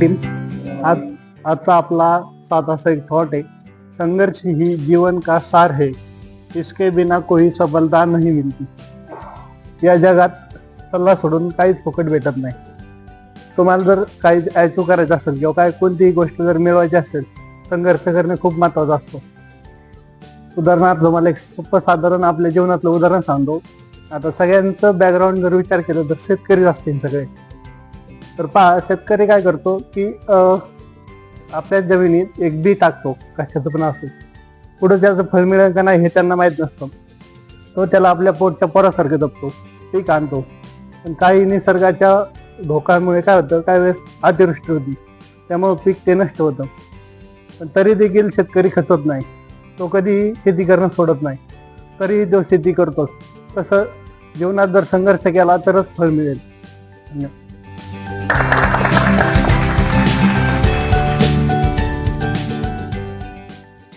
Team आज आजचा आपला साधा सा एक थॉट है, संघर्ष ही जीवन का सार है, इसके बिना कोई सफलता नहीं मिलती। या जगात सल्ला सोडून काहीच फुकट भेटत नाही। तुम्हाला जर काही अचीव करायचं असेल किंवा काय कोणतीही गोष्ट जर मिळवायची असेल, संघर्ष करणे खूप महत्त्वाचा असतो। उदाहरणार्थ तुम्हाला एक सोपं साधारण आपल्या जीवनातलं उदाहरण सांगतो। आता सगळ्यांचं बॅकग्राऊंड जर विचार केला तर शेतकरी असतील सगळे। तर पहा, शेतकरी काय करतो की आपल्या जमिनीत एक बी टाकतो, कशाचं पण असो, पुढे त्याचं फळ मिळेल का नाही हे त्यांना माहीत नसतं। तो त्याला आपल्या पोटच्या पोरासारखं जपतो, पीक आणतो। पण काही निसर्गाच्या धोक्यामुळे काय होतं, काही वेळेस अतिवृष्टी होती, त्यामुळे पीक ते नष्ट होतं। पण तरी देखील शेतकरी खचत नाही, तो कधीही शेती करणं सोडत नाही, तरीही तो शेती करतो। तसं जीवनात जर संघर्ष केला तरच फळ मिळेल। धन्यवाद।